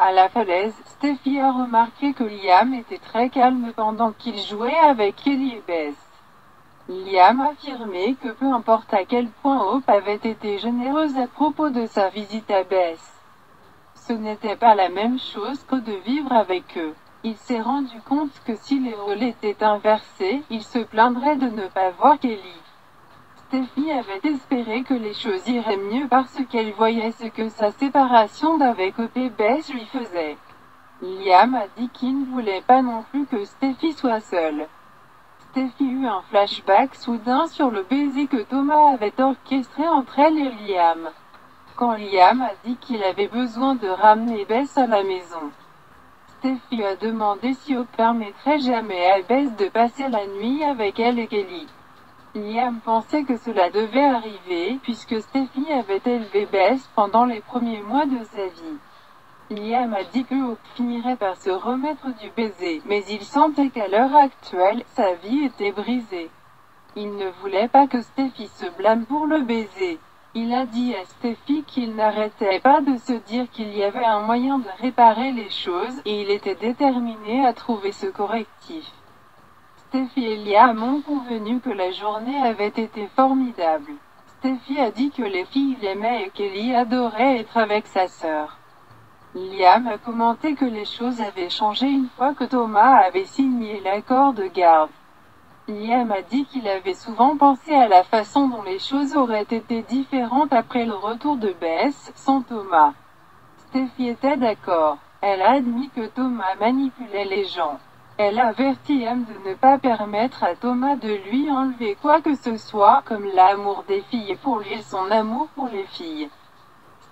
À la falaise, Steffi a remarqué que Liam était très calme pendant qu'il jouait avec Kelly et Bess. Liam affirmait que peu importe à quel point Hope avait été généreuse à propos de sa visite à Bess, ce n'était pas la même chose que de vivre avec eux. Il s'est rendu compte que si les rôles étaient inversés, il se plaindrait de ne pas voir Kelly. Steffi avait espéré que les choses iraient mieux parce qu'elle voyait ce que sa séparation d'avec Hope et Bess lui faisait. Liam a dit qu'il ne voulait pas non plus que Steffi soit seule. Steffi eut un flashback soudain sur le baiser que Thomas avait orchestré entre elle et Liam. Quand Liam a dit qu'il avait besoin de ramener Bess à la maison, Steffi a demandé si Hope permettrait jamais à Bess de passer la nuit avec elle et Kelly. Liam pensait que cela devait arriver, puisque Steffi avait élevé Bess pendant les premiers mois de sa vie. Liam a dit que Hope finirait par se remettre du baiser, mais il sentait qu'à l'heure actuelle, sa vie était brisée. Il ne voulait pas que Steffi se blâme pour le baiser. Il a dit à Steffi qu'il n'arrêtait pas de se dire qu'il y avait un moyen de réparer les choses, et il était déterminé à trouver ce correctif. Steffi et Liam ont convenu que la journée avait été formidable. Steffi a dit que les filles l'aimaient et Kelly adorait être avec sa sœur. Liam a commenté que les choses avaient changé une fois que Thomas avait signé l'accord de garde. Liam a dit qu'il avait souvent pensé à la façon dont les choses auraient été différentes après le retour de Bess, sans Thomas. Steffi était d'accord. Elle a admis que Thomas manipulait les gens. Elle a averti Liam de ne pas permettre à Thomas de lui enlever quoi que ce soit, comme l'amour des filles pour lui et son amour pour les filles.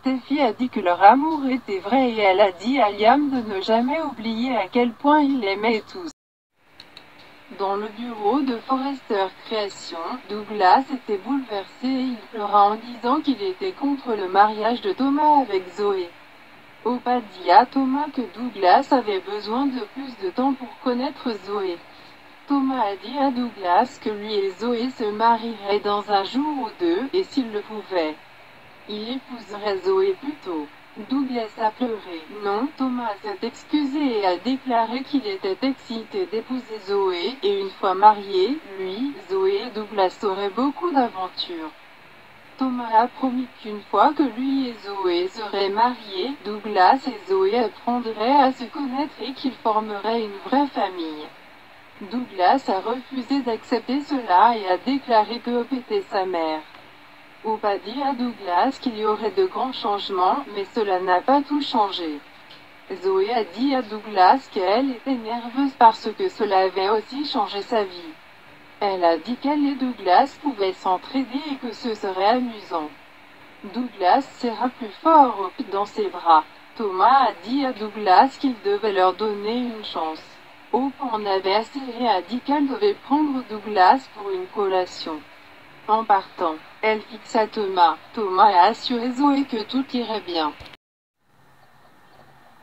Steffi a dit que leur amour était vrai et elle a dit à Liam de ne jamais oublier à quel point il aimait tous. Dans le bureau de Forrester Création, Douglas était bouleversé et il pleura en disant qu'il était contre le mariage de Thomas avec Zoé. Hope a dit à Thomas que Douglas avait besoin de plus de temps pour connaître Zoé. Thomas a dit à Douglas que lui et Zoé se marieraient dans un jour ou deux, et s'il le pouvait, il épouserait Zoé plus tôt. Douglas a pleuré. Non, Thomas s'est excusé et a déclaré qu'il était excité d'épouser Zoé, et une fois mariés, lui, Zoé et Douglas auraient beaucoup d'aventures. Thomas a promis qu'une fois que lui et Zoé seraient mariés, Douglas et Zoé apprendraient à se connaître et qu'ils formeraient une vraie famille. Douglas a refusé d'accepter cela et a déclaré que Hope était sa mère. Hope a dit à Douglas qu'il y aurait de grands changements, mais cela n'a pas tout changé. Zoé a dit à Douglas qu'elle était nerveuse parce que cela avait aussi changé sa vie. Elle a dit qu'elle et Douglas pouvaient s'entraider et que ce serait amusant. Douglas serra plus fort Hope dans ses bras. Thomas a dit à Douglas qu'il devait leur donner une chance. Hope en avait assez et a dit qu'elle devait prendre Douglas pour une collation. En partant, elle fixa Thomas. Thomas a assuré Zoé que tout irait bien.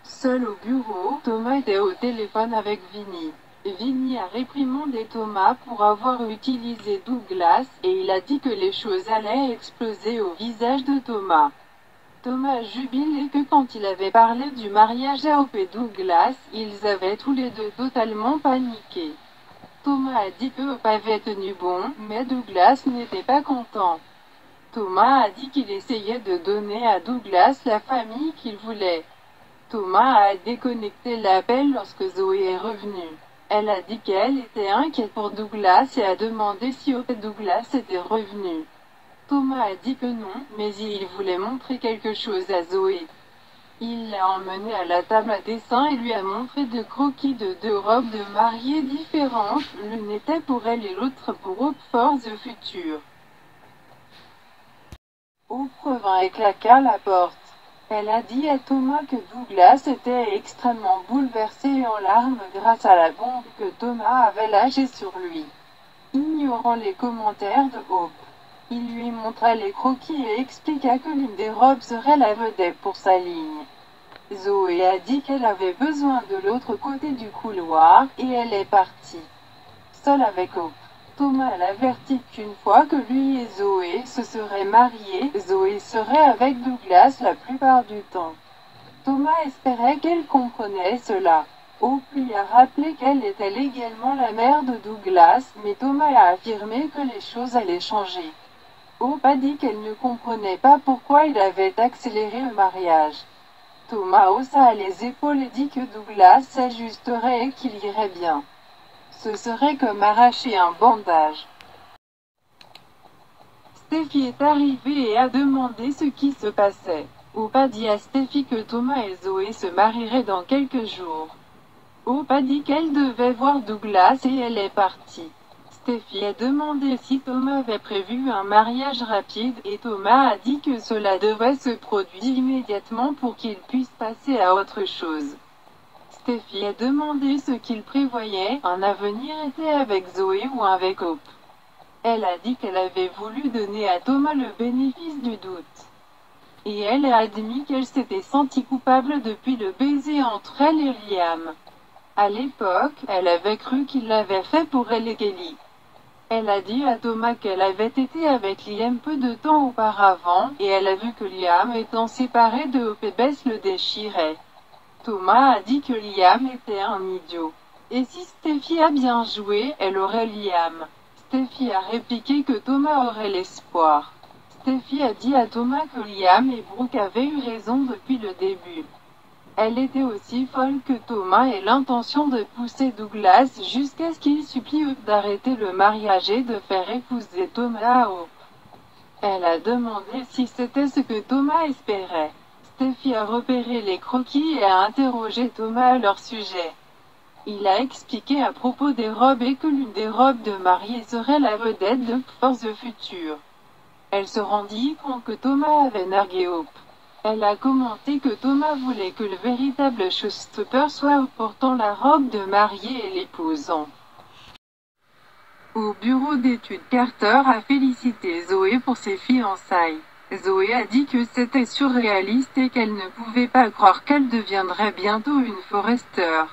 Seul au bureau, Thomas était au téléphone avec Vinnie. Vinnie a réprimandé Thomas pour avoir utilisé Douglas, et il a dit que les choses allaient exploser au visage de Thomas. Thomas a jubilé que quand il avait parlé du mariage à Hope et Douglas, ils avaient tous les deux totalement paniqué. Thomas a dit que Hope avait tenu bon, mais Douglas n'était pas content. Thomas a dit qu'il essayait de donner à Douglas la famille qu'il voulait. Thomas a déconnecté l'appel lorsque Zoé est revenue. Elle a dit qu'elle était inquiète pour Douglas et a demandé si Hope et Douglas étaient revenus. Thomas a dit que non, mais il voulait montrer quelque chose à Zoé. Il l'a emmenée à la table à dessin et lui a montré deux croquis de deux robes de mariée différentes, l'une était pour elle et l'autre pour Hope for the Future. Hope revint et claqua à la porte. Elle a dit à Thomas que Douglas était extrêmement bouleversé et en larmes grâce à la bombe que Thomas avait lâchée sur lui. Ignorant les commentaires de Hope, il lui montra les croquis et expliqua que l'une des robes serait la vedette pour sa ligne. Zoé a dit qu'elle avait besoin de l'autre côté du couloir, et elle est partie. Seule avec Hope. Thomas l'avertit qu'une fois que lui et Zoé se seraient mariés, Zoé serait avec Douglas la plupart du temps. Thomas espérait qu'elle comprenait cela. Hope lui a rappelé qu'elle était légalement la mère de Douglas, mais Thomas a affirmé que les choses allaient changer. Hope a dit qu'elle ne comprenait pas pourquoi il avait accéléré le mariage. Thomas haussa les épaules et dit que Douglas s'ajusterait et qu'il irait bien. Ce serait comme arracher un bandage. Steffi est arrivée et a demandé ce qui se passait. Hope a dit à Steffi que Thomas et Zoé se marieraient dans quelques jours. Hope a dit qu'elle devait voir Douglas et elle est partie. Steffi a demandé si Thomas avait prévu un mariage rapide et Thomas a dit que cela devait se produire immédiatement pour qu'il puisse passer à autre chose. Steffi a demandé ce qu'il prévoyait, un avenir était avec Zoé ou avec Hope. Elle a dit qu'elle avait voulu donner à Thomas le bénéfice du doute. Et elle a admis qu'elle s'était sentie coupable depuis le baiser entre elle et Liam. À l'époque, elle avait cru qu'il l'avait fait pour elle et Kelly. Elle a dit à Thomas qu'elle avait été avec Liam peu de temps auparavant, et elle a vu que Liam étant séparé de Hope et Bess le déchirait. Thomas a dit que Liam était un idiot. Et si Steffi a bien joué, elle aurait Liam. Steffi a répliqué que Thomas aurait l'espoir. Steffi a dit à Thomas que Liam et Brooke avaient eu raison depuis le début. Elle était aussi folle que Thomas et l'intention de pousser Douglas jusqu'à ce qu'il supplie Hope d'arrêter le mariage et de faire épouser Thomas à Hope. Elle a demandé si c'était ce que Thomas espérait. Steffi a repéré les croquis et a interrogé Thomas à leur sujet. Il a expliqué à propos des robes et que l'une des robes de mariée serait la vedette de For the Future. Elle se rendit compte que Thomas avait nargué Hope. Elle a commenté que Thomas voulait que le véritable showstopper soit Hope portant la robe de mariée et l'épousant. Au bureau d'études, Carter a félicité Zoé pour ses fiançailles. Zoé a dit que c'était surréaliste et qu'elle ne pouvait pas croire qu'elle deviendrait bientôt une Forrester.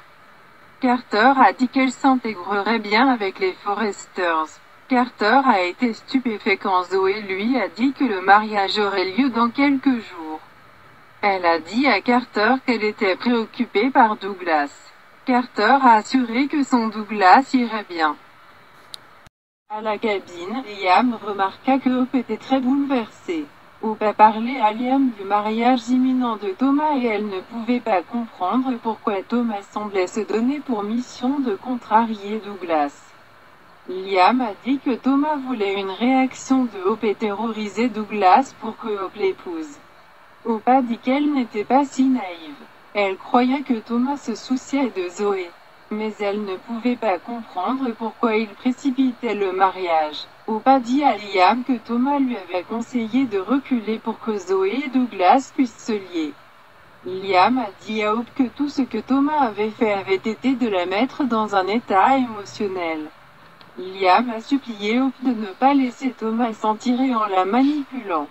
Carter a dit qu'elle s'intégrerait bien avec les Forresters. Carter a été stupéfait quand Zoé lui a dit que le mariage aurait lieu dans quelques jours. Elle a dit à Carter qu'elle était préoccupée par Douglas. Carter a assuré que son Douglas irait bien. À la cabine, Liam remarqua que Hope était très bouleversée. Hope a parlé à Liam du mariage imminent de Thomas et elle ne pouvait pas comprendre pourquoi Thomas semblait se donner pour mission de contrarier Douglas. Liam a dit que Thomas voulait une réaction de Hope et terroriser Douglas pour que Hope l'épouse. Hope a dit qu'elle n'était pas si naïve. Elle croyait que Thomas se souciait de Zoé. Mais elle ne pouvait pas comprendre pourquoi il précipitait le mariage. Hope a dit à Liam que Thomas lui avait conseillé de reculer pour que Zoé et Douglas puissent se lier. Liam a dit à Hope que tout ce que Thomas avait fait avait été de la mettre dans un état émotionnel. Liam a supplié Hope de ne pas laisser Thomas s'en tirer en la manipulant.